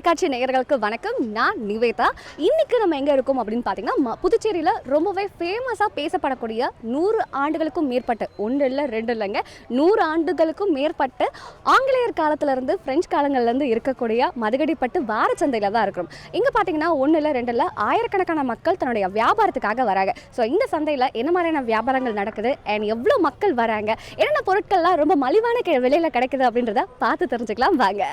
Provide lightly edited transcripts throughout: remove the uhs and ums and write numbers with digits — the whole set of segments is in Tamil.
தொலைக்காட்சி நேயர்களுக்கு வணக்கம். நான் நிவேதா. இன்னைக்கு நம்ம எங்கே இருக்கோம் அப்படின்னு பார்த்தீங்கன்னா, புதுச்சேரியில் ரொம்பவே ஃபேமஸாக பேசப்படக்கூடிய 100 ஆண்டுகளுக்கும் மேற்பட்ட, ஒன்று இல்லை ரெண்டு இல்லைங்க, 100 ஆண்டுகளுக்கும் மேற்பட்ட ஆங்கிலேயர் காலத்திலேருந்து பிரெஞ்சு காலங்கள்லேருந்து இருக்கக்கூடிய மதகடிப்பட்டு வாரச்சந்தையில் தான் இருக்கிறோம். இங்கே பார்த்தீங்கன்னா ஒன்று இல்லை ரெண்டு இல்லை, ஆயிரக்கணக்கான மக்கள் தன்னுடைய வியாபாரத்துக்காக வராங்க. ஸோ இந்த சந்தையில் என்ன மாதிரியான வியாபாரங்கள் நடக்குது அண்ட் எவ்வளோ மக்கள் வராங்க, என்னென்ன பொருட்கள்லாம் ரொம்ப மலிவான விலையில் கிடைக்குது அப்படின்றத பார்த்து தெரிஞ்சுக்கலாம் வாங்க.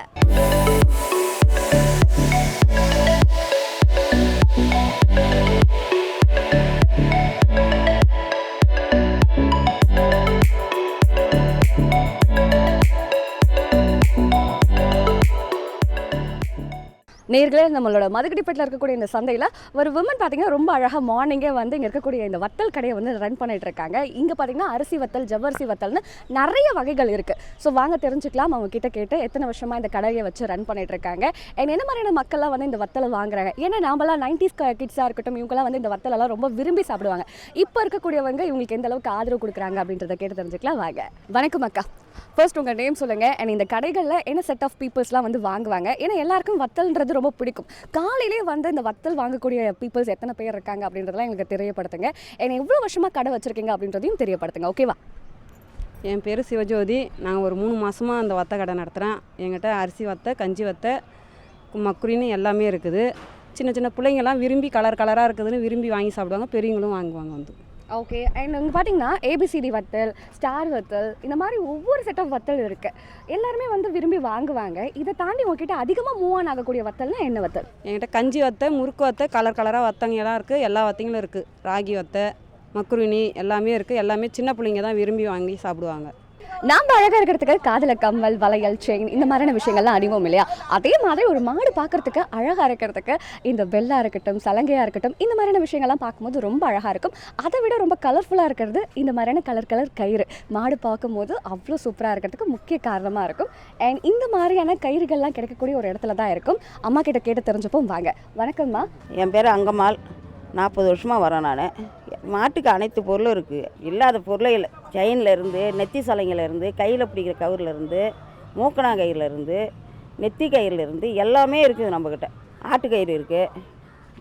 நேர்களே, நம்மளோட மதகடிப்பட்டில் இருக்கக்கூடிய இந்த சந்தையில் ஒரு விமன் பார்த்தீங்கன்னா ரொம்ப அழகாக மார்னிங்கே வந்து இங்கே இருக்கக்கூடிய இந்த வத்தல் கடையை வந்து ரன் பண்ணிட்டு இருக்காங்க. இங்கே பார்த்தீங்கன்னா அரிசி வத்தல், ஜவ்வரிசி வத்தல்னு நிறைய வகைகள் இருக்குது. ஸோ வாங்க தெரிஞ்சுக்கலாம் அவங்க கிட்ட கேட்டு எத்தனை வருஷமாக இந்த கடையை வச்சு ரன் பண்ணிட்டு இருக்காங்க அண்ட் என்ன மாதிரியான மக்கள்லாம் வந்து இந்த வத்தலை வாங்குறாங்க. ஏன்னா நாமெல்லாம் 90s கிட்ஸாக இருக்கட்டும், இவங்கெல்லாம் வந்து இந்த வத்தலெல்லாம் ரொம்ப விரும்பி சாப்பிடுவாங்க. இப்போ இருக்கக்கூடியவங்க இவங்களுக்கு எந்த அளவுக்கு ஆதரவு கொடுக்குறாங்க அப்படின்றத கேட்டு தெரிஞ்சுக்கலாம் வாங்க. வணக்கம் அக்கா, ஃபர்ஸ்ட் உங்கள் நேம் சொல்லுங்கள் அண்ட் இந்த கடைகளில் என்ன செட் ஆஃப் பீப்புள்ஸ்லாம் வந்து வாங்குவாங்க. ஏன்னா எல்லாருக்கும் வத்தல்ன்றது ரொம்ப பிடிக்கும். காலையிலே வந்து இந்த வத்தல் வாங்கக்கூடிய பீப்புள்ஸ் எத்தனை பேர் இருக்காங்க அப்படின்றதெல்லாம் எங்களுக்கு தெரியப்படுத்துங்க. என்ன எவ்வளோ வருஷமாக கடை வச்சுருக்கீங்க அப்படின்றதையும் தெரியப்படுத்துங்க. ஓகேவா? என் பேர் சிவஜோதி. நாங்கள் ஒரு 3 மாதமாக அந்த வத்த கடை நடத்துகிறேன். எங்கிட்ட அரிசி வத்தை, கஞ்சி வத்தை, மக்குரின்னு எல்லாமே இருக்குது. சின்ன சின்ன பிள்ளைங்கள்லாம் விரும்பி கலராக இருக்குதுன்னு விரும்பி வாங்கி சாப்பிடுவாங்க, பெரியவங்களும் வாங்குவாங்க வந்து. ஓகே. அண்ட் இங்கே பார்த்தீங்கன்னா ஏபிசிடி வத்தல், ஸ்டார் வத்தல், இந்த மாதிரி ஒவ்வொரு செட் ஆஃப் வத்தல் இருக்குது. எல்லாருமே வந்து விரும்பி வாங்குவாங்க. இதை தாண்டி உங்ககிட்ட அதிகமாக மூவ் ஆன் ஆகக்கூடிய வத்தல்னா என்ன வத்தல்? என்கிட்ட கஞ்சி வத்தை, முறுக்கு வத்தை, கலராக வத்தங்கெல்லாம் இருக்குது. எல்லா வத்தைங்களும் இருக்குது. ராகி வத்தை, மக்குருணி எல்லாமே இருக்குது. எல்லாமே சின்ன பிள்ளைங்க தான் விரும்பி வாங்கி சாப்பிடுவாங்க. நாம் அழகாக இருக்கிறதுக்கு காதில் கம்மல், வளையல், செயின் இந்த மாதிரியான விஷயங்கள்லாம் அணிவோம் இல்லையா? அதே மாதிரி ஒரு மாடு பார்க்குறதுக்கு அழகாக இருக்கிறதுக்கு இந்த பெல்லாக இருக்கட்டும், சலங்கையாக இருக்கட்டும், இந்த மாதிரியான விஷயங்கள்லாம் பார்க்கும்போது ரொம்ப அழகாக இருக்கும். அதை விட ரொம்ப கலர்ஃபுல்லாக இருக்கிறது இந்த மாதிரியான கலர் கயிறு. மாடு பார்க்கும்போது அவ்வளோ சூப்பராக இருக்கிறதுக்கு முக்கிய காரணமாக இருக்கும். அண்ட் இந்த மாதிரியான கயிறுகள்லாம் கிடைக்கக்கூடிய ஒரு இடத்துல தான் இருக்கும். அம்மா கிட்ட கேட்டு தெரிஞ்சப்போம் வாங்க. வணக்கம்மா. என் பேர் அங்கம்மாள். 40 வருஷமாக வரேன் நான். மாட்டுக்கு அனைத்து பொருளும் இருக்குது. இல்லாத பொருளே இல்லை. செயின்லேருந்து, நெத்தி சலைங்கலேருந்து, கையில் பிடிக்கிற கயிறுலேருந்து, மூக்கணா கயிறுலேருந்து, நெத்தி கயிறுலேருந்து எல்லாமே இருக்குது நம்மக்கிட்ட. ஆட்டு கயிறு இருக்குது,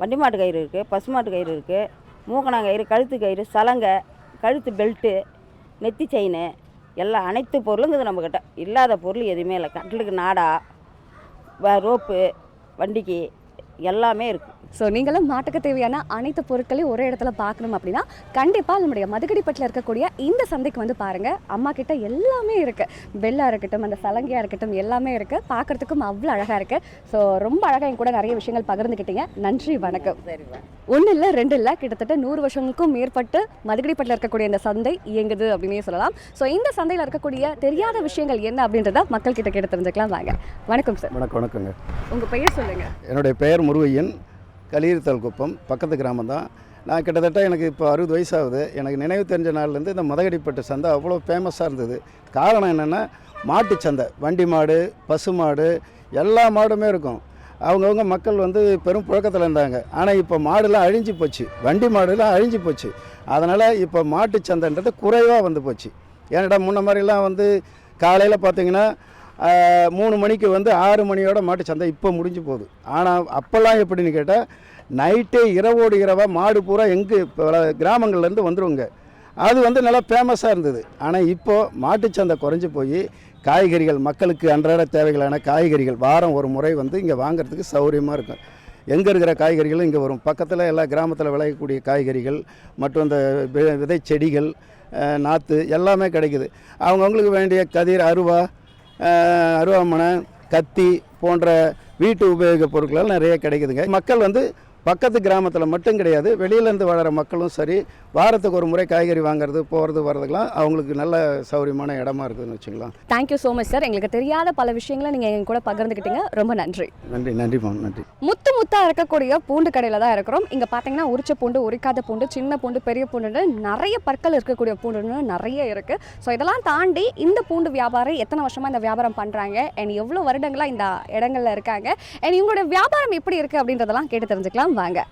வண்டி மாட்டு கயிறு இருக்குது, பசு மாட்டு கயிறு இருக்குது, மூக்கணா கயிறு, கழுத்து கயிறு, சலங்கை, கழுத்து பெல்ட்டு, நெத்தி செயின் எல்லாம் அனைத்து பொருளும் இருக்குது நம்மக்கிட்ட. இல்லாத பொருள் எதுவுமே இல்லை. கட்டிலுக்கு நாடா, ரோப்பு, வண்டிக்கு எல்லாமே இருக்குது. ஸோ நீங்களும் மாட்டுக்கு தேவையான அனைத்து பொருட்களையும் ஒரே இடத்துல பார்க்கணும் அப்படின்னா கண்டிப்பாக நம்முடைய மதகடிப்பட்டில் இருக்கக்கூடிய இந்த சந்தைக்கு வந்து பாருங்கள். அம்மா கிட்ட எல்லாமே இருக்குது. பெல்லாக இருக்கட்டும், அந்த சலங்கையாக இருக்கட்டும், எல்லாமே இருக்குது. பார்க்குறதுக்கும் அவ்வளோ அழகாக இருக்குது. ஸோ ரொம்ப அழகாக என் கூட நிறைய விஷயங்கள் பகிர்ந்துக்கிட்டீங்க. நன்றி, வணக்கம். ஒன்றும் இல்லை ரெண்டு இல்லை, கிட்டத்தட்ட 100 வருஷங்களுக்கும் மேற்பட்டு மதகடிப்பட்டில் இருக்கக்கூடிய இந்த சந்தை இயங்குது அப்படின்னே சொல்லலாம். ஸோ இந்த சந்தையில் இருக்கக்கூடிய தெரியாத விஷயங்கள் என்ன அப்படின்றத மக்கள் கிட்ட கேட்டு தெரிஞ்சுக்கலாம் வாங்க. வணக்கம் சார். வணக்கங்க. உங்கள் பெயர் சொல்லுங்கள். என்னுடைய பெயர் முருகையன். கலியிருத்தல் குப்பம் பக்கத்து கிராமம் தான். நான் கிட்டத்தட்ட எனக்கு இப்போ 60 வயசாகுது. எனக்கு நினைவு தெரிஞ்ச நாள்லேருந்து இந்த மதகடிப்பட்டு சந்தை அவ்வளோ ஃபேமஸாக இருந்தது. காரணம் என்னென்னா, மாட்டு சந்தை, வண்டி மாடு, பசு மாடு, எல்லா மாடுமே இருக்கும். அவங்கவுங்க மக்கள் வந்து பெரும் புழக்கத்தில் இருந்தாங்க. ஆனால் இப்போ மாடுலாம் அழிஞ்சு போச்சு, வண்டி மாடுலாம் அழிஞ்சு போச்சு. அதனால் இப்போ மாட்டு சந்தைன்றது குறைவாக வந்து போச்சு. ஏன்னா முன்ன மாதிரிலாம் வந்து காலையில் பார்த்திங்கன்னா 3 மணிக்கு வந்து 6 மணியோட மாட்டு சந்தை இப்போ முடிஞ்சு போகுது. ஆனால் அப்போல்லாம் எப்படின்னு கேட்டால், நைட்டே இரவோடு இரவாக மாடு பூரா எங்கே கிராமங்கள்லேருந்து வந்துடுவோங்க. அது வந்து நல்லா ஃபேமஸாக இருந்தது. ஆனால் இப்போது மாட்டுச்சந்தை குறைஞ்சி போய் காய்கறிகள், மக்களுக்கு அன்றாட தேவைகளான காய்கறிகள் வாரம் ஒரு முறை வந்து இங்கே வாங்கிறதுக்கு சௌகரியமாக இருக்கும். எங்கே இருக்கிற காய்கறிகளும் இங்கே வரும். பக்கத்தில் எல்லா கிராமத்தில் விளையக்கூடிய காய்கறிகள் மற்றும் இந்த விதை செடிகள், நாற்று எல்லாமே கிடைக்குது. அவங்கவுங்களுக்கு வேண்டிய கதிர், அருவாமனை, கத்தி போன்ற வீட்டு உபயோக பொருட்கள் நிறைய கிடைக்குதுங்க. மக்கள் வந்து பக்கத்து கிராமத்தில் மட்டும் கிடையாது, வெளியிலேருந்து வளர மக்களும் சரி, வாரத்துக்கு ஒரு முறை காய்கறி வாங்குறது, போகிறது, வர்றதுக்கெலாம் அவங்களுக்கு நல்ல சௌகரியமான இடமா இருக்குதுன்னு வச்சுக்கலாம். Thank you so much sir. எங்களுக்கு தெரியாத பல விஷயங்களை நீங்கள் எங்க கூட பகிர்ந்துக்கிட்டீங்க. ரொம்ப நன்றி. நன்றிம்மா. நன்றி. முத்தாக இருக்கக்கூடிய பூண்டு கடையில் தான் இருக்கிறோம். இங்கே பார்த்தீங்கன்னா உரிச்ச பூண்டு, உரிக்காத பூண்டு, சின்ன பூண்டு, பெரிய பூண்டு, நிறைய பற்கள் இருக்கக்கூடிய பூண்டுன்னு நிறைய இருக்குது. ஸோ இதெல்லாம் தாண்டி இந்த பூண்டு வியாபாரம் எத்தனை வருஷமாக இந்த வியாபாரம் பண்ணுறாங்க அண்ட் எவ்வளோ வருடங்களாக இந்த இடங்களில் இருக்காங்க அண்ட் இவங்களோட வியாபாரம் எப்படி இருக்குது அப்படின்றதெல்லாம் கேட்டு தெரிஞ்சுக்கலாம் வாங்க.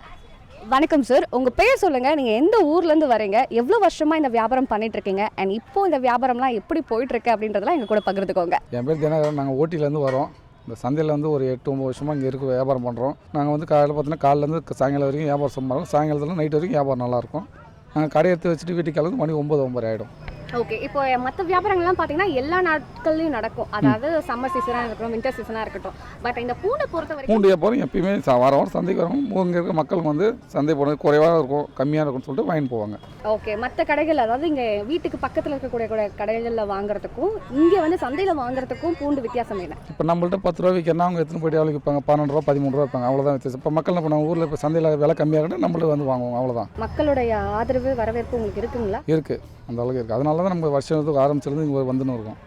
வணக்கம் சார். உங்கள் பேர் சொல்லுங்கள். நீங்கள் எந்த ஊர்லேருந்து வரீங்க, எவ்வளோ வருஷமாக இந்த வியாபாரம் பண்ணிட்டு இருக்கீங்க அண்ட் இப்போ இந்த வியாபாரம்லாம் எப்படி போயிட்டுருக்கு அப்படின்றதெல்லாம் எங்கள் கூட பகிர்ந்துக்கோங்க. என் பேர் தினகரன். நாங்கள் ஓட்டிலேருந்து வரோம். இந்த சந்தையில் வந்து ஒரு 8-9 வருஷமாக இங்கே இருக்க வியாபாரம் பண்ணுறோம். நாங்கள் வந்து காலையில் பார்த்தீங்கன்னா காலையிலேருந்து சாயங்காலம் வரைக்கும் வியாபாரம் சம்பாதிக்கும். சாயங்காலத்தில் நைட் வரைக்கும் வியாபாரம் நல்லாயிருக்கும். நாங்கள் கடையை எடுத்து வச்சுட்டு வீட்டுக்கு கிளம்பி மணி 9 ஆகிடும். ஓகே, இப்போ மற்ற வியாபாரங்கள்லாம் பார்த்தீங்கன்னா எல்லா நாட்கள்லையும் நடக்கும். அதாவது சம்மர் சீசனாக இருக்கட்டும், வின்டர் சீசனாக இருக்கட்டும். பட் இந்த பூண்டை பொறுத்த வரைக்கும் பூண்டு வியாபாரம் எப்பயுமே வாரம் சந்தைக்கு வரும். இங்கே இருக்க மக்களுக்கு வந்து சந்தை போனது குறைவாக இருக்கும், கம்மியாக இருக்கும்னு சொல்லிட்டு வாங்கிட்டு போவாங்க. ஓகே, மற்ற கடைகள் அதாவது இங்கே வீட்டுக்கு பக்கத்தில் இருக்கக்கூடிய கடைகளில் வாங்குறதுக்கும் இங்கே வந்து சந்தையில் வாங்குறதுக்கும் பூண்டு வித்தியாசம் என்ன? இப்போ நம்மள்ட்ட 10 ரூபா விற்கிறனா அவங்க எத்தனை போய்ட்டு எவ்வளோ விற்பாங்க? 12 ரூபா 13 ரூபா விற்பாங்க. அவ்வளோதான் வித்தியாசம். இப்போ மக்கள் இப்போ நம்ம ஊரில் இப்போ சந்தையில் விலை கம்மியாக இருக்குன்னா நம்மளுக்கு வந்து வாங்குவோம். அவ்வளோதான். மக்களுடைய ஆதரவு வரவேற்பு உங்களுக்கு இருக்குங்களா? இருக்குது, அந்த அளவுக்கு இருக்குது. அதனால தான் நம்ம வருஷத்துக்கு ஆரம்பிச்சிருந்து இங்கே வந்துன்னு இருக்கோம்.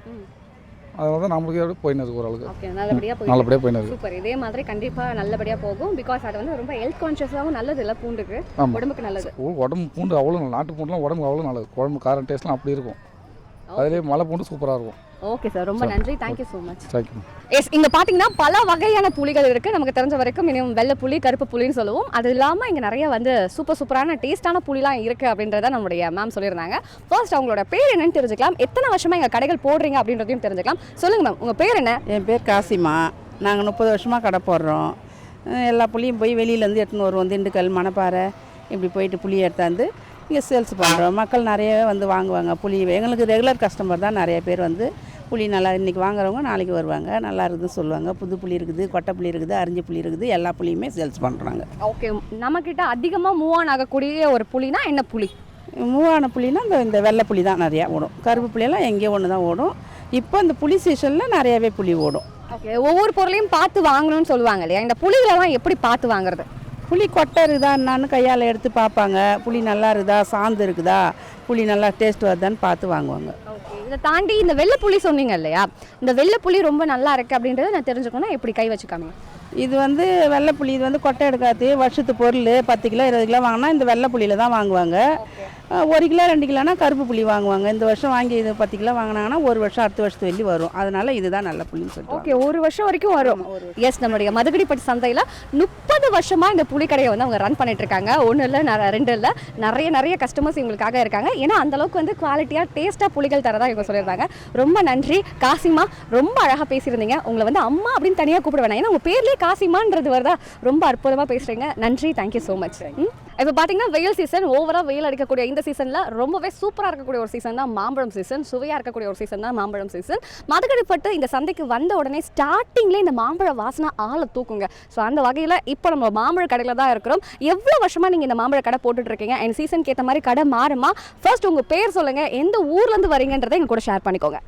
அதனால தான் நம்மளுக்கு போயின்னு இருக்கு ஓரளவுக்கு. ஓகே, நல்லபடியாக போயின்னு இருக்கு. சூப்பர், இதே மாதிரி கண்டிப்பாக நல்லபடியாக போகும். பிகாஸ் அது வந்து ரொம்ப ஹெல்த் கான்ஷியஸாகவும் நல்லது இல்லை பூண்டுக்கு, உடம்புக்கு நல்லது. உடம்பு பூண்டு அவ்வளோ நாட்டு பூண்டுலாம் உடம்புக்கு அவ்வளோ நல்லது. குழம்பு காரம் டேஸ்ட்லாம் அப்படி இருக்கும். அதிலே மலை பூண்டு சூப்பராக இருக்கும். ஓகே சார், ரொம்ப நன்றி. Thank you so much. Thank you. Yes, இங்கே பார்த்தீங்கன்னா பல வகையான புளிகள் இருக்குது. நமக்கு தெரிஞ்ச வரைக்கும் இன்னும் வெள்ளை புளி, கருப்பு புளின்னு சொல்லுவோம். அது இல்லாமல் இங்கே நிறைய வந்து சூப்பரான டேஸ்ட்டான புளிலாம் இருக்குது அப்படின்றத நம்மளுடைய மேம் சொல்லியிருந்தாங்க. ஃபர்ஸ்ட் அவங்களோட பேர் என்னன்னு தெரிஞ்சுக்கலாம். எத்தனை வருஷமாக எங்கள் கடைகள் போடுறீங்க அப்படின்றதையும் தெரிஞ்சுக்கலாம். சொல்லுங்கள் மேம், உங்கள் பேர் என்ன? என் பேர் காசிமா. நாங்கள் 30 வருஷமாக கடை போடுறோம். எல்லா புளியும் போய் வெளியிலேருந்து எடுத்துன்னு வருவோம். திண்டுக்கல், மணப்பாறை இப்படி போயிட்டு புளியை எடுத்தாந்து இங்கே சேல்ஸ் பண்ணுறோம். மக்கள் நிறைய வந்து வாங்குவாங்க புளி. எங்களுக்கு ரெகுலர் கஸ்டமர் தான் நிறைய பேர் வந்து புளி நல்லா இன்றைக்கி வாங்குறவங்க நாளைக்கு வருவாங்க, நல்லா இருக்குதுன்னு சொல்லுவாங்க. புது புளி இருக்குது, கொட்டை புளி இருக்குது, அரிஞ்ச புளி இருக்குது, எல்லா புளியுமே சேல்ஸ் பண்ணுறாங்க. ஓகே, நம்மக்கிட்ட அதிகமாக மூவ் ஆன் ஆகக்கூடிய ஒரு புளினா என்ன புளி? மூவான புளினா இந்த வெள்ளை புளி தான் நிறையா ஓடும். கருப்பு புளியெல்லாம் எங்கேயோ ஒன்று தான் ஓடும். இப்போ இந்த புளி சீசனில் நிறையாவே புளி ஓடும். ஓகே, ஒவ்வொரு பொருளையும் பார்த்து வாங்கணும்னு சொல்லுவாங்க இல்லையா? இந்த புளிகளெல்லாம் எப்படி பார்த்து வாங்குறது? புளி கொட்டை இருக்குதா என்னான்னு கையால் எடுத்து பார்ப்பாங்க. புளி நல்லா இருக்குதா, சாந்து இருக்குதா, புளி நல்லா டேஸ்ட் வருதான்னு பார்த்து வாங்குவாங்க. ஓகே, இதை தாண்டி இந்த வெள்ளை புளி சொன்னீங்க இல்லையா? இந்த வெள்ளை புளி ரொம்ப நல்லா இருக்குது அப்படின்றத நான் தெரிஞ்சுக்கணும். எப்படி கை வச்சுக்காம? இது வந்து வெள்ளை புளி. இது வந்து கொட்டை எடுக்காது. வருஷத்து பொருள் 10 கிலோ 20 கிலோ வாங்கினா இந்த வெள்ளை புளியில் தான் வாங்குவாங்க. 1 கிலோ 2 கிலோனா கருப்பு புளி வாங்குவாங்க. இந்த வருஷம் வாங்கி இது 10 கிலோ வாங்கினாங்கன்னா ஒரு வருஷம் அடுத்த வருஷத்து வெளியே வரும். அதனால இதுதான் நல்ல புளின்னு சொல்லிட்டு. ஓகே, ஒரு வருஷம் வரைக்கும் வரும். எஸ், நம்மளுடைய மதகடிப்பட்டி சந்தையில் 30 வருஷமாக இந்த புளிக்கடையை வந்து அவங்க ரன் பண்ணிட்டு இருக்காங்க. 1 இல்லை 2 இல்லை, நிறைய கஸ்டமர்ஸ் இவங்களுக்காக இருக்காங்க. ஏன்னா அந்த அளவுக்கு வந்து குவாலிட்டியாக டேஸ்ட்டாக புளிகள் தரதான் இவங்க சொல்லியிருந்தாங்க. ரொம்ப நன்றி காசிமா, ரொம்ப அழகாக பேசியிருந்தீங்க. உங்களை வந்து அம்மா அப்படின்னு தனியாக கூப்பிட வேணாம், ஏன்னா உங்கள் பேர்லேயே காசிமான்றது வருதா. ரொம்ப அற்புதமாக பேசுகிறீங்க. நன்றி, தேங்க்யூ ஸோ மச். இப்போ பார்த்தீங்கன்னா வெயில் சீசன், ஓவராக வெயில் அடிக்கக்கூடிய இந்த சீசனில் ரொம்பவே சூப்பராக இருக்கக்கூடிய ஒரு சீசன் தான் மாம்பழம் சீசன். சுவையாக இருக்கக்கூடிய ஒரு சீசன் தான் மாம்பழம் சீசன். மதகடிப்பட்டு இந்த சந்தைக்கு வந்த உடனே ஸ்டார்டிங்லேயே இந்த மாம்பழ வாசனை ஆளை தூக்குங்க. ஸோ அந்த வகையில் இப்போ நம்ம மாம்பழ கடையில் தான் இருக்கிறோம். எவ்வளோ வருஷமாக நீங்கள் இந்த மாம்பழ கடை போட்டுட்ருக்கீங்க? அண்ட் சீசனுக்கு ஏற்ற மாதிரி கடை மாறுமா? ஃபர்ஸ்ட் உங்கள் பேர் சொல்லுங்கள், எந்த ஊர்லேருந்து வரீங்கன்றதை எங்கள் கூட ஷேர் பண்ணிக்கோங்க.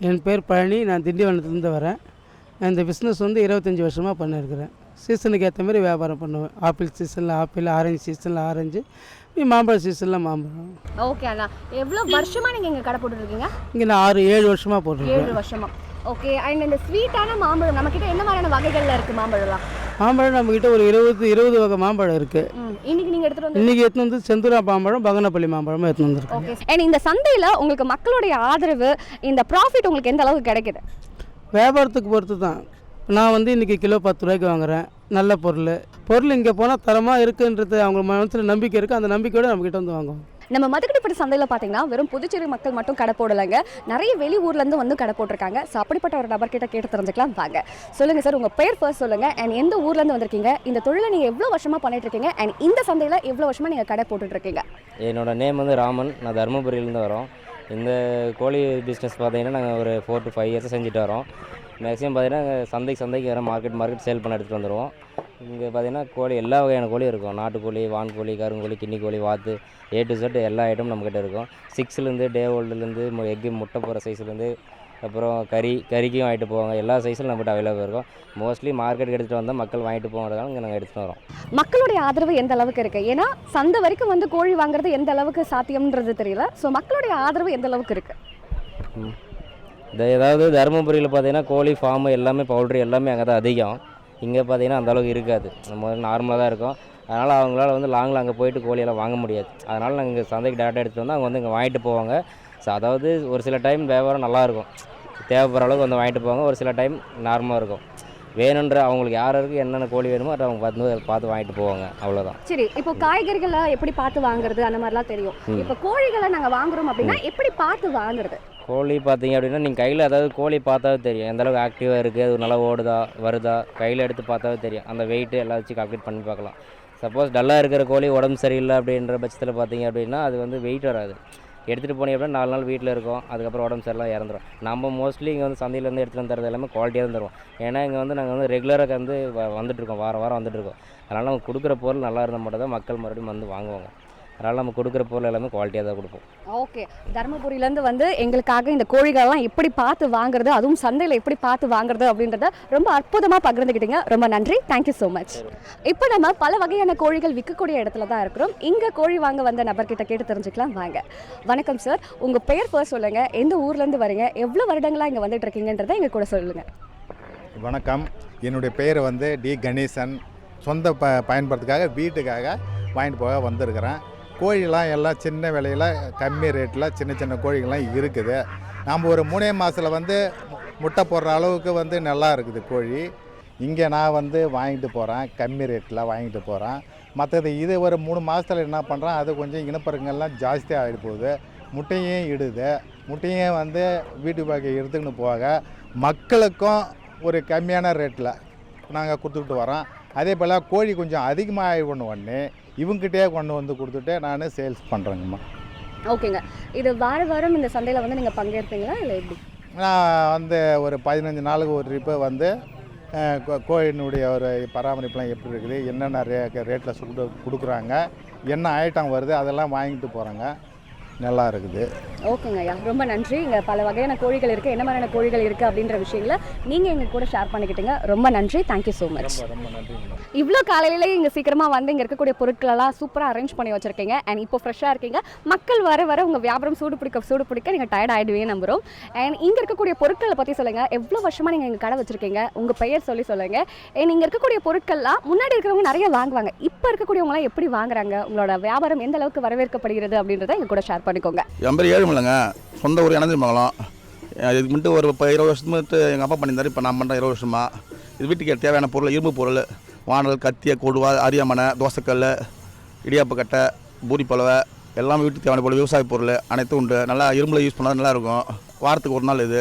என் பேர் பழனி. நான் திண்டிவனத்துலேருந்து வரேன். நான் இந்த பிஸ்னஸ் வந்து 25 வருஷமாக பண்ணியிருக்கிறேன். சீசனுக்கு ஏற்ற மாதிரி வியாபாரம் பண்ணுவேன். ஆப்பிள் சீசனில் ஆப்பிள், ஆரஞ்சு சீசனில் ஆரஞ்சு, மாம்பழம் சீசனில் மாம்பழம். ஓகே அண்ணா, எவ்வளோ வருஷமாக நீங்கள் இங்கே கடை போட்டுருக்கீங்க? இங்கே நான் 6-7 வருஷமாக போட்டிருக்கேன். 7 வருஷமாக. ஓகே, அண்ட் இந்த ஸ்வீட்டான மாம்பழம் நம்மக்கிட்ட என்ன மாதிரியான வகைகளில் இருக்குது மாம்பழம்லாம்? மாம்பழம் நம்மக்கிட்ட ஒரு 20 வகை மாம்பழம் இருக்குது. இன்னைக்கு நீங்கள் எடுத்துகிட்டு இன்றைக்கி எடுத்துன்னு வந்து செந்தூரா மாம்பழம், பங்கனப்பள்ளி மாம்பழமும் எடுத்துன்னு வந்துருக்கோம். ஓகே, அண்ட் இந்த சந்தையில் உங்களுக்கு மக்களுடைய ஆதரவு, இந்த ப்ராஃபிட் உங்களுக்கு எந்த அளவுக்கு கிடைக்குது? வியாபாரத்துக்கு பொறுத்து தான். நான் வந்து இன்றைக்கி கிலோ 10 ரூபாய்க்கு வாங்குகிறேன். நல்ல பொருள் இங்கே போனால் தரமாக இருக்குன்றது அவங்க மனசில் நம்பிக்கை இருக்குது. அந்த நம்பிக்கையோடு நம்மக்கிட்ட வந்து வாங்குவோம். நம்ம மதகடிப்பட்டி சந்தையில் பார்த்தீங்கன்னா வெறும் புதுச்சேரி மக்கள் மட்டும் கடை போடலைங்க, நிறைய வெளியூர்லேருந்து வந்து கடை போட்டிருக்காங்க. ஸோ அப்படிப்பட்ட ஒரு நபர்கிட்ட கேட்டு தெரிஞ்சுக்கலாம் வாங்க. சொல்லுங்கள் சார், உங்கள் பேர் ஃபர்ஸ்ட் சொல்லுங்கள், அண்ட் எந்த ஊர்லேருந்து வந்திருக்கீங்க, இந்த தொழிலை நீங்கள் எவ்வளோ வருஷமாக பண்ணிட்டுருக்கீங்க, அண்ட் இந்த சந்தையில் எவ்வளோ வருஷமாக நீங்கள் கடை போட்டுட்ருக்கீங்க? என்னோடய நேம் வந்து ராமன். நான் தருமபுரியிலேருந்து வரோம். இந்த கோழி பிஸ்னஸ் பார்த்தீங்கன்னா நாங்கள் ஒரு 4 to 5 இயர்ஸ் செஞ்சுட்டு வரோம். மேக்ஸிமம் பார்த்தீங்கன்னா சந்தைக்கு வேறு மார்க்கெட் சேல் பண்ண எடுத்துகிட்டு வந்துடுவோம். இங்கே பார்த்தீங்கன்னா கோழி எல்லா வகையான கோழியும் இருக்கும். நாட்டுக்கோழி, வான்கோழி, கருங்கோழி, கிண்ணி கோழி, வாத்து, A to Z எல்லா ஐட்டமும் நம்மக்கிட்ட இருக்கும். 6லேருந்து டே ஓல்டுலேருந்து எக்கு முட்டை போகிற சைஸ்லேருந்து அப்புறம் கறிக்கும் வாங்கிட்டு போவாங்க. எல்லா சைஸிலும் நம்மகிட்ட அவைலபிள் இருக்கும். மோஸ்ட்லி மார்க்கெட்டுக்கு எடுத்துகிட்டு வந்தால் மக்கள் வாங்கிட்டு போகிறதால இங்கே நாங்கள் எடுத்துகிட்டு வரோம். மக்களுடைய ஆதரவு எந்த அளவுக்கு இருக்குது? ஏன்னா சந்தை வரைக்கும் வந்து கோழி வாங்குறது எந்த அளவுக்கு சாத்தியம்ன்றது தெரியல. ஸோ மக்களுடைய ஆதரவு எந்த அளவுக்கு இருக்குது? ஏதாவது தருமபுரியில் பார்த்தீங்கன்னா கோழி ஃபார்மு எல்லாமே பவுல்ட்ரி எல்லாமே அங்கே தான் அதிகம். இங்கே பார்த்தீங்கன்னா அந்தளவுக்கு இருக்காது, நம்ம நார்மலாக தான் இருக்கும். அதனால் அவங்களால வந்து லாங்கில் அங்கே போயிட்டு கோழியெல்லாம் வாங்க முடியாது. அதனால் நாங்கள் இங்கே சந்தைக்கு டேரெக்டாக எடுத்துகிட்டு வந்து அவங்க வந்து இங்கே வாங்கிட்டு போவாங்க. ஸோ அதாவது ஒரு சில டைம் வியாபாரம் நல்லாயிருக்கும், தேவைப்படுற அளவுக்கு வந்து வாங்கிட்டு போவாங்க. ஒரு சில டைம் நார்மலாக இருக்கும். வேணுன்ற அவங்களுக்கு யாருக்கு என்னென்ன கோழி வேணுமோ அதை அவங்க பார்த்து வாங்கிட்டு போவாங்க, அவ்வளோதான். சரி, இப்போ காய்கறிகளை எப்படி பார்த்து வாங்குறது அந்த மாதிரிலாம் தெரியும். இப்போ கோழிகளை நாங்கள் வாங்குறோம் அப்படின்னா எப்படி பார்த்து வாங்குறது? கோழி பார்த்தீங்க அப்படின்னா நீங்கள் கையில் அதாவது கோழி பார்த்தாவே தெரியும் எந்தளவுக்கு ஆக்டிவாக இருக்குது, அது நல்லா ஓடுதா வருதா, கையில் எடுத்து பார்த்தாவே தெரியும். அந்த வெயிட்டு எல்லாம் வச்சு கால்குலேட் பண்ணி பார்க்கலாம். சப்போஸ் டல்லாக இருக்கிற கோழி உடம்பு சரியில்லை அப்படின்ற பட்சத்தில் பார்த்தீங்க அப்படின்னா அது வந்து வெயிட் வராது. எடுத்துகிட்டு போனீங்க அப்படின்னா 4 நாள் வீட்டில் இருக்கும், அதுக்கப்புறம் உடம்பு சரியில்லாம் இறந்துடும். நம்ம மோஸ்ட்லி இங்கே வந்து சந்தையிலேருந்து எடுத்துகிட்டு வந்து தரது எல்லாமே குவாலிட்டியாக தான் தருவோம். ஏன்னா இங்கே வந்து நாங்கள் வந்து ரெகுலராக வந்து வந்துட்டுருக்கோம், வாரம் வந்துட்டுருக்கோம். அதனால் நம்ம கொடுக்குற பொருள் நல்லா இருந்தால் மட்டும் தான் மக்கள் மறுபடியும் வந்து வாங்குவாங்க. அதனால் நம்ம கொடுக்குற பொருள் எல்லாமே குவாலிட்டியாக தான் கொடுப்போம். ஓகே, தருமபுரியிலேருந்து வந்து எங்களுக்காக இந்த கோழிகள்லாம் எப்படி பார்த்து வாங்குறது, அதுவும் சந்தையில் எப்படி பார்த்து வாங்குறது அப்படின்றத ரொம்ப அற்புதமாக பகிர்ந்துக்கிட்டீங்க. ரொம்ப நன்றி, தேங்க்யூ ஸோ மச். இப்போ நம்ம பல வகையான கோழிகள் விற்கக்கூடிய இடத்துல தான் இருக்கிறோம். இங்கே கோழி வாங்க வந்த நபர்கிட்ட கேட்டு தெரிஞ்சுக்கலாம் வாங்க. வணக்கம் சார், உங்கள் பெயர் ஃபர்ஸ்ட் சொல்லுங்கள், எந்த ஊர்லேருந்து வரீங்க, எவ்வளோ வருடங்களாக இங்கே வந்துட்டு இருக்கீங்கன்றதை எங்கள் கூட சொல்லுங்கள். வணக்கம், என்னுடைய பெயர் வந்து டி கணேசன். சொந்த பயன்படுறதுக்காக வீட்டுக்காக வாங்கிட்டு போக வந்திருக்கிறேன். கோழிலாம் எல்லாம் சின்ன விலையில் கம்மி ரேட்டில் சின்ன கோழிகள்லாம் இருக்குது. நம்ம ஒரு 3 மாதத்தில் வந்து முட்டை போடுற அளவுக்கு வந்து நல்லா இருக்குது கோழி. இங்கே நான் வந்து வாங்கிட்டு போகிறேன், கம்மி ரேட்டில் வாங்கிட்டு போகிறேன். மற்றது இது ஒரு 3 மாதத்தில் என்ன பண்ணுறேன், அது கொஞ்சம் இனப்பெருங்கள்லாம் ஜாஸ்தியாக ஆகிட்டு போகுது. முட்டையும் இடுது. முட்டையும் வந்து வீட்டு பாக்கி எடுத்துக்கின்னு போக மக்களுக்கும் ஒரு கம்மியான ரேட்டில் நாங்கள் கொடுத்துக்கிட்டு வரோம். அதே போல் கோழி கொஞ்சம் அதிகமாக ஆகிடணும் உடனே இவங்ககிட்டே கொண்டு வந்து கொடுத்துட்டு நான் சேல்ஸ் பண்ணுறேங்கம்மா. ஓகேங்க, இது வாரம் இந்த சந்தையில் வந்து நீங்கள் பங்கேற்பீங்களா இல்லை எப்படி? நான் வந்து ஒரு 15 நாளுக்கு ஒரு ட்ரிப்பு வந்து கோழியினுடைய ஒரு பராமரிப்புலாம் எப்படி இருக்குது, என்னென்ன ரேட்டில் கொடுக்குறாங்க, என்ன ஐட்டம் வருது அதெல்லாம் வாங்கிட்டு போகிறேங்க. நல்லா இருக்குது. ஓகேங்க ஐயா, ரொம்ப நன்றி. இங்கே பல வகையான கோழிகள் இருக்குது, என்ன மாதிரியான கோழிகள் இருக்குது அப்படின்ற விஷயங்களை நீங்கள் எங்கள் கூட ஷேர் பண்ணிக்கிட்டீங்க. ரொம்ப நன்றி, தேங்க்யூ ஸோ மச். ரொம்ப நன்றி. இவ்வளோ காலையிலேயே இங்கே சீக்கிரமாக வந்து இங்கே இருக்கக்கூடிய பொருட்களெல்லாம் சூப்பராக அரேஞ்ச் பண்ணி வச்சுருக்கீங்க. அண்ட் இப்போ ஃப்ரெஷ்ஷாக இருக்கீங்க. மக்கள் வர உங்கள் வியாபாரம் சூடு பிடிக்க நீங்கள் டயர்ட் ஆகிடுவீங்க நம்புகிறோம். அண்ட் இங்கே இருக்கக்கூடிய பொருட்களை பற்றி சொல்லுங்கள். எவ்வளோ வருஷமாக நீங்கள் எங்கள் கடை வச்சுருக்கீங்க, உங்கள் பெயர் சொல்லுங்கள். அண்ட் இங்கே இருக்கக்கூடிய பொருட்கள்லாம் முன்னாடி இருக்கிறவங்க நிறைய வாங்குவாங்க, இப்போ இருக்கக்கூடியவங்களாம் எப்படி வாங்குறாங்க, உங்களோட வியாபாரம் எந்த அளவுக்கு வரவேற்கப்படுகிறது அப்படின்றத எங்கள் கூட ஷேர் பண்ணிக்கோங்க. என் பேர் ஏழுமலைங்க, சொந்த ஊர் இணைஞ்சிருமங்கலம். இதுக்கு மட்டும் ஒரு 20 வருஷத்துக்கு எங்கள் அப்பா பண்ணியிருந்தார், இப்போ நான் பண்ணுறேன் 20 வருஷமாக. இது வீட்டுக்கு தேவையான பொருள், இரும்பு பொருள், வானல், கத்திய, கொடுவா, அரியாமனை, தோசைக்கல், இடியாப்பக்கட்டை, பூரி பலவை எல்லாமே வீட்டுக்கு தேவையான பொருள், விவசாய பொருள் அனைத்தும் உண்டு. நல்லா இரும்பில் யூஸ் பண்ணால் நல்லாயிருக்கும். வாரத்துக்கு ஒரு நாள் இது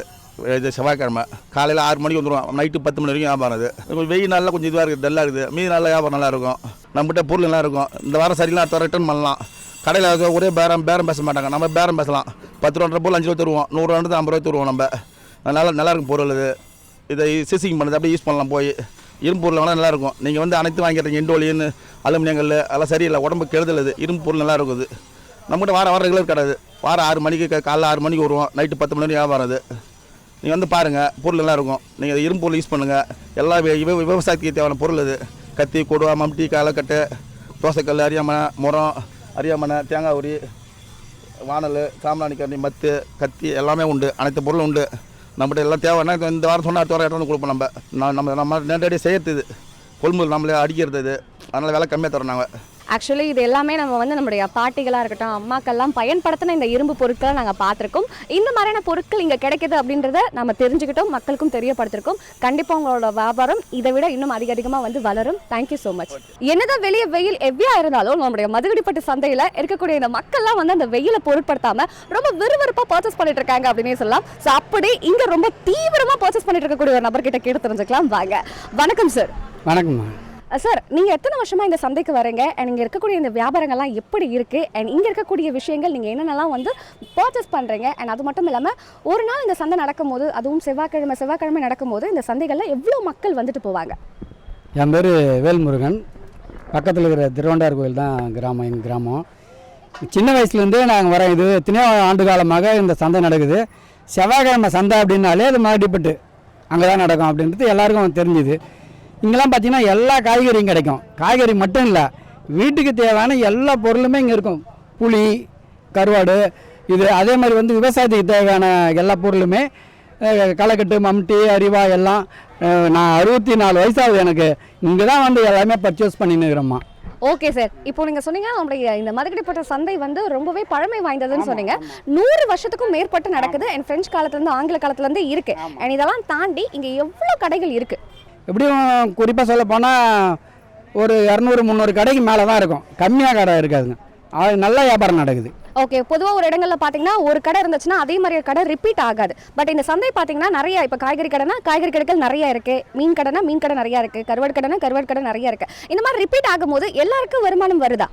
செவ்வாய்க்கிழமை காலையில் 6 மணிக்கு வந்துடுவோம், நைட்டு 10 மணி வரைக்கும் வியாபாரம். இது கொஞ்சம் வெயில் நாளில் கொஞ்சம் இதுவாக இருக்குது, டல்லாக இருக்குது. மீதி நாளில் வியாபாரம் நல்லாயிருக்கும். நம்மகிட்ட பொருள் நல்லா இருக்கும். இந்த வாரம் சரியில்லை, அடுத்த ரிட்டர்ன் பண்ணலாம். கடையில் ஒரே பேரம் பேச மாட்டாங்க, நம்ம பேரம் பேசலாம். 10 ரூபா பொருள் 5 ரூபா தருவோம், 100 ரூபா 50 ரூபா தருவோம் நம்ம. அதனால் நல்லாயிருக்கும் பொருள். இது இதை சிசிங் பண்ணுறது அப்படியே யூஸ் பண்ணலாம். போய் இரும்பு பொருள் வேணால் நல்லாயிருக்கும். நீங்கள் வந்து அனைத்து வாங்கிடுறீங்க, இண்டோலியன், அலுமினியங்கள் அதெல்லாம் சரியில்லை, உடம்பு கெடுதல். இது இரும்பு பொருள் நல்லா இருக்குது. நம்மகிட்ட வாரம் ரெகுலர் கிடையாது. வாரம் 6 மணிக்கு காலைல 6 மணிக்கு வருவோம், நைட்டு 10 மணி வியாபாரம். அது நீங்கள் வந்து பாருங்கள், பொருள் நல்லாயிருக்கும். நீங்கள் இரும்பு பொருள் யூஸ் பண்ணுங்கள். எல்லா விவசாயத்துக்கு தேவையான பொருள். இது கத்தி, கொடுவா, மம்டி, காலக்கட்டு, தோசைக்கல், அரியாமனை, முறம், அரியாமனை, தேங்காய் உரி, வானல், சாம்பிராணி கண்ணி, மத்து, கத்தி எல்லாமே உண்டு. அனைத்து பொருளும் உண்டு. நம்மகிட்ட எல்லாம் தேவைன்னா இந்த வாரம் சொன்னால் அடுத்த வாரம் எடுத்து வந்து கொடுப்போம். நம்ம நேரடியாக செய்யறது. இது கொள்முதல் நம்மளே அடிக்கிறது. இது அதனால் விலை கம்மியாக தரோம் நாங்கள். ஆக்சுவலி இது எல்லாமே நம்ம வந்து நம்முடைய பாட்டிகளாக இருக்கட்டும், அம்மாக்கள்லாம் பயன்படுத்தின இந்த இரும்பு பொருட்களை நாங்கள் பார்த்துருக்கோம். இந்த மாதிரியான பொருட்கள் இங்கே கிடைக்கிது அப்படின்றத நம்ம தெரிஞ்சுக்கிட்டோம், மக்களுக்கும் தெரியப்படுத்திருக்கோம். கண்டிப்பாக உங்களோட வியாபாரம் இதை விட இன்னும் அதிகமாக வந்து வளரும். Thank you so much. என்னதான் வெளியே வெயில் எவ்வியா இருந்தாலும் நம்முடைய மதுகடிப்பட்டு சந்தையில் இருக்கக்கூடிய இந்த மக்கள்லாம் வந்து அந்த வெயிலை பொருட்படுத்தாமல் ரொம்ப விறுவிறுப்பாக பர்ச்சேஸ் பண்ணிட்டு இருக்காங்க அப்படின்னே சொல்லலாம். ஸோ அப்படி இங்கே ரொம்ப தீவிரமாக பர்ச்சேஸ் பண்ணிட்டு இருக்கக்கூடிய ஒரு நபர்கிட்ட கேட்டு தெரிஞ்சுக்கலாம் வாங்க. வணக்கம் சார். வணக்கம்மா. சார், நீங்கள் எத்தனை வருஷமாக இந்த சந்தைக்கு வரீங்க? அண்ட் இங்கே இருக்கக்கூடிய இந்த வியாபாரங்கள்லாம் எப்படி இருக்குது? அண்ட் இங்கே இருக்கக்கூடிய விஷயங்கள் நீங்கள் என்னென்னலாம் வந்து பர்ச்சேஸ் பண்ணுறீங்க? அண்ட் அது மட்டும் இல்லாமல் ஒரு நாள் இந்த சந்தை நடக்கும்போது, அதுவும் செவ்வாய்க்கிழமை நடக்கும்போது இந்த சந்தைகளில் எவ்வளோ மக்கள் வந்துட்டு போவாங்க? என் பேர் வேல்முருகன். பக்கத்தில் இருக்கிற திருவண்டார் கோயில் தான் கிராமம், எங்கள் கிராமம். சின்ன வயசுலேருந்தே நாங்கள் வரோம். இது எத்தனையோ ஆண்டு காலமாக இந்த சந்தை நடக்குது. செவ்வாய்க்கிழமை சந்தை அப்படின்னாலே அது மாடிப்பட்டு அங்கே தான் நடக்கும் அப்படின்றது எல்லாருக்கும் தெரிஞ்சுது. இங்கெல்லாம் பார்த்தீங்கன்னா எல்லா காய்கறியும் கிடைக்கும். காய்கறி மட்டும் இல்லை, வீட்டுக்கு தேவையான எல்லா பொருளுமே இங்கே இருக்கும். புளி, கருவாடு, இது அதே மாதிரி வந்து விவசாயத்துக்கு தேவையான எல்லா பொருளுமே, களக்கட்டு, மம்டி, அரிவா எல்லாம். நான் 64 வயசாகுது எனக்கு. இங்கே தான் வந்து எல்லாமே பர்ச்சேஸ் பண்ணின்னு இருக்கிறோம்மா. ஓகே சார், இப்போ நீங்கள் சொன்னீங்க நம்மளுடைய இந்த மதுகடிப்பட்டு சந்தை வந்து ரொம்பவே பழமை வாய்ந்ததுன்னு சொன்னீங்க. 100 வருஷத்துக்கும் மேற்பட்டு நடக்குது. அண்ட் ஃப்ரெஞ்சு காலத்துலேருந்து ஆங்கில காலத்துலேருந்து இருக்குது. அண்ட் இதெல்லாம் தாண்டி இங்கே எவ்வளோ கடைகள் இருக்குது? எப்படியும் குறிப்பாக சொல்ல போனால் ஒரு 200-300 கடைக்கு மேலே தான் இருக்கும். கம்மியாக கடை இருக்காதுங்க. நல்ல வியாபாரம் நடக்குது. ஓகே, பொதுவாக ஒரு இடங்களில் பார்த்தீங்கன்னா ஒரு கடை இருந்துச்சுன்னா அதே மாதிரி கடை ரிப்பீட் ஆகாது. பட் இந்த சந்தை பார்த்தீங்கன்னா நிறைய, இப்போ காய்கறி கடைனா காய்கறி கடைகள் நிறைய இருக்குது, மீன் கடைனா மீன் கடை நிறையா இருக்குது, கருவாடு கடைனா கருவாடு கடை நிறையா இருக்குது. இந்த மாதிரி ரிப்பீட் ஆகும்போது எல்லாருக்கும் வருமானம் வருதா?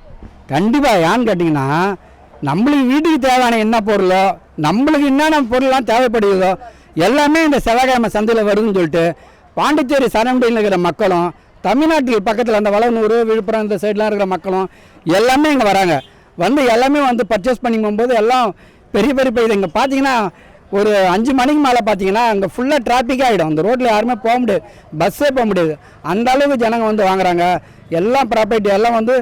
கண்டிப்பாக. ஏன்னு கேட்டிங்கன்னா நம்மளுக்கு வீட்டுக்கு தேவையான என்ன பொருளோ, நம்மளுக்கு என்னென்ன பொருள்லாம் தேவைப்படுகிறதோ எல்லாமே இந்த செவ்வாய்க்கிழமை சந்தையில் வருதுன்னு சொல்லிட்டு பாண்டிச்சேரி சரௌண்டிங்கில் இருக்கிற மக்களும், தமிழ்நாட்டுக்கு பக்கத்தில் அந்த வளனூர், விழுப்புரம் இந்த சைட்லாம் இருக்கிற மக்களும் எல்லாமே இங்கே வராங்க. வந்து எல்லாமே வந்து பர்ச்சேஸ் பண்ணி போகும்போது எல்லாம் பெரிய பெரிய இது. இங்கே பார்த்தீங்கன்னா ஒரு 5 மணிக்கு மேலே பார்த்தீங்கன்னா அங்கே ஃபுல்லாக டிராஃபிக் ஆகிடும். அந்த ரோட்டில் யாருமே போக முடியாது, பஸ்ஸே போக முடியாது. அந்த அளவுக்கு ஜனங்க வந்து வாங்குறாங்க. எல்லாம் ப்ராப்பர்ட்டி எல்லாம் வந்து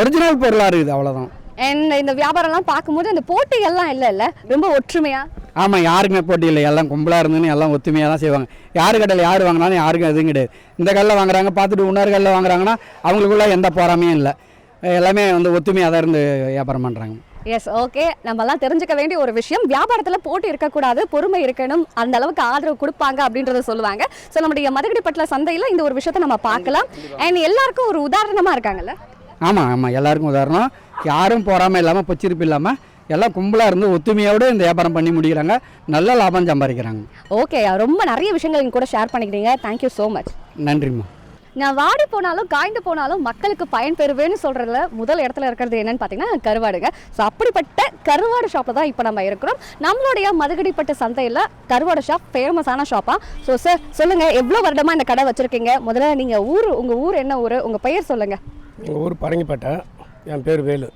ஒரிஜினல் பொருளாக இருக்குது, அவ்வளோதான். அண்ட் இந்த வியாபாரம்லாம் பார்க்கும்போது அந்த போட்டிகள்லாம் இல்லை, ரொம்ப ஒற்றுமையாக. ஆமாம், யாருக்குமே போட்டி இல்லை. எல்லாம் கும்பலாக இருந்துன்னு எல்லாம் ஒத்துமையாக தான் செய்வாங்க. யார் கடையில் யார் வாங்கினாலும் யாருக்கும் எதுவும் கிடையாது. இந்த கடையில் வாங்குறாங்க பார்த்துட்டு இன்னொரு கடையில் வாங்குறாங்கன்னா அவங்களுக்குள்ள எந்த போராமையும் இல்லை. எல்லாமே வந்து ஒத்துமையாக தான் இருந்து வியாபாரம் பண்ணுறாங்க. Yes, okay. நம்மலாம் தெரிஞ்சுக்க வேண்டிய ஒரு விஷயம், வியாபாரத்தில் போட்டி இருக்கக்கூடாது, பொறுமை இருக்கணும், அந்த அளவுக்கு ஆதரவு கொடுப்பாங்க அப்படின்றத சொல்லுவாங்க. ஸோ நம்முடைய மதகடிப்பட்டில் சந்தையில் இந்த ஒரு விஷயத்தை நம்ம பார்க்கலாம். அண்ட் எல்லாருக்கும் ஒரு உதாரணமாக இருக்காங்கல்ல. ஆமாம் ஆமாம், எல்லாருக்கும் உதாரணம். யாரும் போகாமல் இல்லாமல் பொச்சிருப்பு இல்லாமல் எல்லாம் கும்பலாக இருந்து ஒத்துமையோடு இந்த வியாபாரம் பண்ணி முடிக்கிறாங்க. நல்ல லாபம் சம்பாதிக்கிறாங்க. ஓகே, ரொம்ப நிறைய விஷயங்கள் எங்க கூட ஷேர் பண்ணிக்கிறீங்க. Thank you so much. நன்றிம்மா. நான் வாடி போனாலும் காய்ந்து போனாலும் மக்களுக்கு பயன் பெறுவேன்னு சொல்கிறதுல முதல் இடத்துல இருக்கிறது என்னன்னு பார்த்தீங்கன்னா கருவாடுங்க. ஸோ அப்படிப்பட்ட கருவாடு ஷாப்பில் தான் இப்போ நம்ம இருக்கிறோம். நம்மளுடைய மதகடிப்பட்டு சந்தையில் கருவாடு ஷாப் ஃபேமஸான ஷாப்பா. ஸோ சார் சொல்லுங்கள், எவ்வளோ வருடமாக இந்த கடை வச்சுருக்கீங்க? முதல்ல நீங்கள் உங்கள் ஊர் என்ன ஊர், உங்கள் பெயர் சொல்லுங்கள். எங்கள் ஊர் பரங்கிப்பேட்டை, என் பேர் வேலு.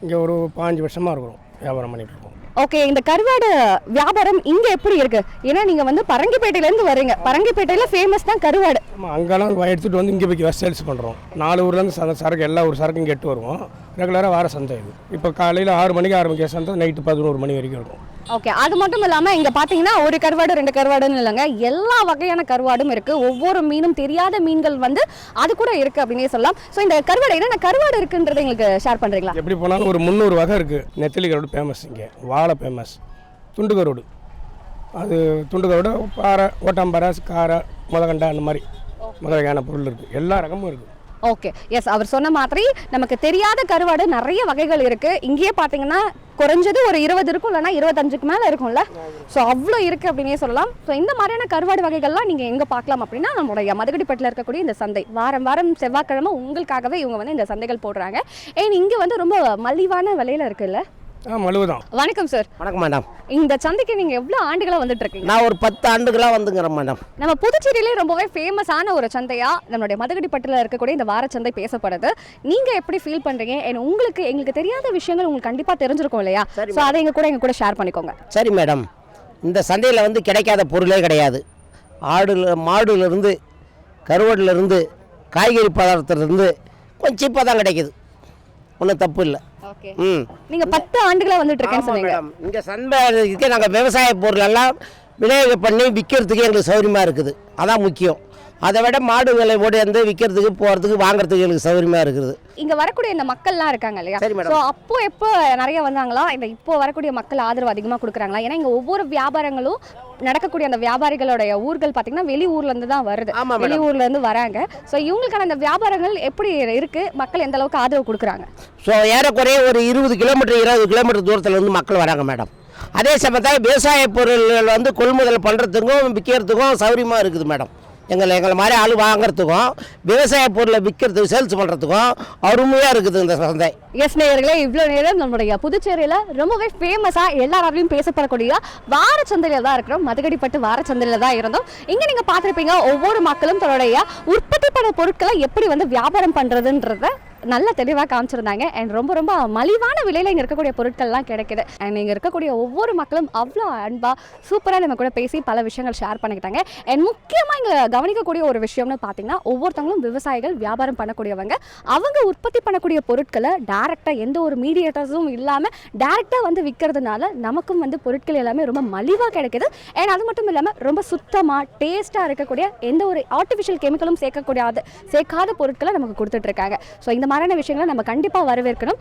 இங்கே ஒரு 15 வருஷமாக இருக்கிறோம், வியாபாரம் பண்ணிகிட்டு இருக்கோம். ஓகே, இந்த கருவாடு வியாபாரம் இங்கே எப்படி இருக்குது? ஏன்னா நீங்கள் வந்து பரங்கிப்பேட்டையிலேருந்து வரீங்க, பரங்கிப்பேட்டையில் ஃபேமஸ் தான் கருவாடு. ஆமாம், அங்கெல்லாம் எடுத்துகிட்டு வந்து இங்கே போய் சேல்ஸ் பண்ணுறோம். 4 ஊர்லேருந்து சரக்கு, எல்லா ஊர் சரக்கு இங்கே எட்டு வருவோம். ரெகுலராக வார சந்தை இது. இப்போ காலையில் 6 மணிக்கு ஆரம்பிக்கிற சந்தை நைட்டு 11 மணி வரைக்கும் இருக்கும். ஓகே, அது மட்டும் இல்லாமல் இங்கே பார்த்தீங்கன்னா ஒரு கருவாடு 2 கருவாடுன்னு இல்லைங்க, எல்லா வகையான கருவாடும் இருக்குது. ஒவ்வொரு மீனும் தெரியாத மீன்கள் வந்து அது கூட இருக்குது அப்படின்னே சொல்லலாம். ஸோ இந்த கருவாடு என்னென்ன கருவாடு இருக்குன்றதை எங்களுக்கு ஷேர் பண்ணுறீங்களா? எப்படி போனாலும் ஒரு 300 வகை இருக்குது. நெத்திலி கருவாடு ஃபேமஸ், இங்கே வாழை ஃபேமஸ், துண்டு கருவாடு, அது துண்டு கருவாடு, பாறை, ஓட்டாம்பாறை, காரை, முதகண்டா, அந்த மாதிரி வகையான பொருள் இருக்குது. எல்லா ரகமும் இருக்குது. ஓகே, எஸ், அவர் சொன்ன மாதிரி நமக்கு தெரியாத கருவாடு நிறைய வகைகள் இருக்குது. இங்கேயே பார்த்தீங்கன்னா குறைஞ்சது ஒரு 20 இருக்கும், இல்லைனா 25க்கு மேலே இருக்கும்ல. ஸோ அவ்வளோ இருக்குது அப்படின்னே சொல்லலாம். ஸோ இந்த மாதிரியான கருவாடு வகைகள்லாம் நீங்கள் எங்கே பார்க்கலாம் அப்படின்னா நம்மளுடைய மதகடிப்பட்டில் இருக்கக்கூடிய இந்த சந்தை வாரம் வாரம் செவ்வாய்க்கிழமை உங்களுக்காகவே இவங்க வந்து இந்த சந்தைகள் போடுறாங்க. ஏன் இங்கே வந்து ரொம்ப மலிவான விலையில் இருக்குல்ல? மலிவுதான். வணக்கம் சார். வணக்கம் மேடம். இந்த சந்தைக்கு நீங்கள் எவ்வளோ ஆண்டுகளாக வந்துட்டு இருக்கீங்க? நான் ஒரு 10 ஆண்டுகளாக வந்துங்கிறேன் மேடம். நம்ம புதுச்சேரியிலே ரொம்பவே ஃபேமஸான ஒரு சந்தையாக நம்மளுடைய மதகடிப்பட்டில் இருக்கக்கூடிய இந்த வாரச்சந்தை பேசப்படுது. நீங்கள் எப்படி ஃபீல் பண்ணுறீங்க? உங்களுக்கு எங்களுக்கு தெரியாத விஷயங்கள் உங்களுக்கு கண்டிப்பாக தெரிஞ்சிருக்கும் இல்லையா? ஸோ அதை எங்கள் கூட ஷேர் பண்ணிக்கோங்க. சரி மேடம், இந்த சந்தையில் வந்து கிடைக்காத பொருளே கிடையாது. மாடுலேருந்து, கருவாடுலேருந்து, காய்கறி பதார்த்தத்துலேருந்து கொஞ்சம் சீப்பாக தான் கிடைக்குது. ஒன்றும் தப்பு இல்லை. ஓகே, நீங்கள் 10 ஆண்டுகளாக வந்துட்டு இருக்கேன்னு சொன்னீங்க. இங்கே சந்தை இதுக்கு நாங்கள் விவசாய பொருளெல்லாம் விநியோகம் பண்ணி விற்கிறதுக்கு எங்களுக்கு சௌகரியமாக இருக்குது. அதான் முக்கியம். அதை விட மாடுகளை ஓடி விற்கிறதுக்கு, போகிறதுக்கு, வாங்குறதுக்கு எங்களுக்கு சௌகரியமாக இருக்குது. இங்கே வரக்கூடிய இந்த மக்கள்லாம் இருக்காங்க இல்லையா? சரி மேடம். ஸோ அப்போ எப்போ நிறைய வந்தாங்களா, இந்த இப்போ வரக்கூடிய மக்கள் ஆதரவு அதிகமாக கொடுக்குறாங்களா? ஏன்னா இங்கே ஒவ்வொரு வியாபாரங்களும் நடக்கக்கூடிய அந்த வியாபாரிகளுடைய ஊர்கள் பார்த்தீங்கன்னா வெளி ஊர்லேருந்து தான் வருது, வெளி ஊர்லேருந்து வராங்க. ஸோ இவங்களுக்கான இந்த வியாபாரங்கள் எப்படி இருக்குது, மக்கள் எந்த அளவுக்கு ஆதரவு கொடுக்குறாங்க? ஸோ ஏறக்குறைய ஒரு 20 கிலோமீட்டர் தூரத்தில் வந்து மக்கள் வராங்க மேடம். அதே சமயத்தில் விவசாய பொருள்கள் வந்து கொள்முதல் பண்ணுறதுக்கும் விற்கிறதுக்கும் சௌகரியமாக இருக்குது மேடம். எங்களை மாதிரி ஆள் வாங்குறதுக்கும் விவசாய பொருளை விற்கிறதுக்கு சேல்ஸ் பண்ணுறதுக்கும் அருமையாக இருக்குது இந்த சந்தை. எஸ் நேயர்களே, இவ்வளோ நேரம் நம்மளுடைய புதுச்சேரியில் ரொம்பவே ஃபேமஸாக எல்லாராலையும் பேசப்படக்கூடிய வாரச்சந்தையில் தான் இருக்கிறோம். மதகடிப்பட்டு வாரச்சந்தையில் தான் இருந்தோம். இங்கே நீங்கள் பார்த்துருப்பீங்க, ஒவ்வொரு மக்களும் தன்னுடைய உற்பத்தி பண்ண பொருட்களை எப்படி வந்து வியாபாரம் பண்ணுறதுன்றத நல்ல தெளிவாக காமிச்சிருந்தாங்க. அண்ட் ரொம்ப ரொம்ப மலிவான விலையில் இங்கே இருக்கக்கூடிய பொருட்கள்லாம் கிடைக்குது. அண்ட் இங்கே இருக்கக்கூடிய ஒவ்வொரு மக்களும் அவ்வளோ அன்பாக சூப்பராக நம்ம கூட பேசி பல விஷயங்கள் ஷேர் பண்ணிக்கிட்டாங்க. அண்ட் முக்கியமாக இங்கே கவனிக்கக்கூடிய ஒரு விஷயம்னு பார்த்தீங்கன்னா, ஒவ்வொருத்தவங்களும் விவசாயிகள், வியாபாரம் பண்ணக்கூடியவங்க. அவங்க உற்பத்தி பண்ணக்கூடிய பொருட்களை டேரெக்டாக எந்த ஒரு மீடியேட்டர்ஸும் இல்லாமல் டேரெக்டாக வந்து விற்கிறதுனால நமக்கும் வந்து பொருட்கள் எல்லாமே ரொம்ப மலிவாக கிடைக்குது. அண்ட் அது மட்டும் இல்லாமல் ரொம்ப சுத்தமாக டேஸ்ட்டாக இருக்கக்கூடிய எந்த ஒரு ஆர்டிஃபிஷியல் கெமிக்கலும் சேர்க்காத பொருட்களை நமக்கு கொடுத்துட்ருக்காங்க. ஸோ இந்த மாதிரியான விஷயங்களை நம்ம கண்டிப்பாக வரவேற்கணும்.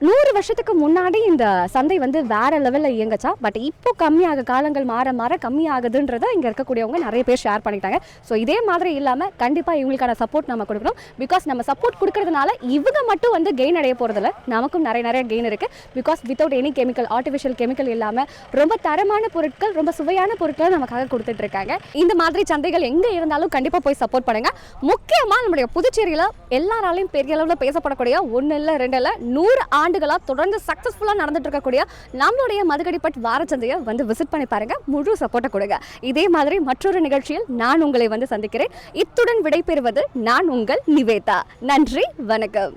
100 வருஷத்துக்கு முன்னாடி இந்த சந்தை வந்து வேற லெவலில் இயங்குச்சா, பட் இப்போ கம்மியாக காலங்கள் மாற மாற கம்மியாகுதுன்றத இங்கே இருக்கக்கூடியவங்க நிறைய பேர் ஷேர் பண்ணிட்டாங்க. ஸோ இதே மாதிரி இல்லாமல் கண்டிப்பாக இவங்களுக்கான சப்போர்ட் நம்ம கொடுக்கணும். பிகாஸ் நம்ம சப்போர்ட் கொடுக்கறதுனால இவங்க மட்டும் வந்து கெயின் அடைய போகிறதில்ல, நமக்கும் நிறைய கெயின் இருக்குது. Because without any chemical, artificial chemical இல்லாமல் ரொம்ப தரமான பொருட்கள், ரொம்ப சுவையான பொருட்களை நமக்காக கொடுத்துட்ருக்காங்க. இந்த மாதிரி சந்தைகள் எங்கே இருந்தாலும் கண்டிப்பாக போய் சப்போர்ட் பண்ணுங்கள். முக்கியமாக நம்முடைய புதுச்சேரியில் எல்லாராலையும் பெரிய அளவில் பேசப்படக்கூடிய 1 இல்லை 2 இல்லை 100 ஆண்டுகளாக தொடர்ந்து சக்ஸஸ்ஃபுல்லாக நடந்துட்டு இருக்கக்கூடிய நம்மளுடைய மதகடிப்பட்டு வாரச்சந்தையை வந்து விசிட் பண்ணி பாருங்க, முழு சப்போர்ட்டை கொடுங்க. இதே மாதிரி மற்றொரு நிகழ்ச்சியில் நான் உங்களை வந்து சந்திக்கிறேன். இத்துடன் விடைபெறுவது நான் உங்கள் நிவேதா. நன்றி, வணக்கம்.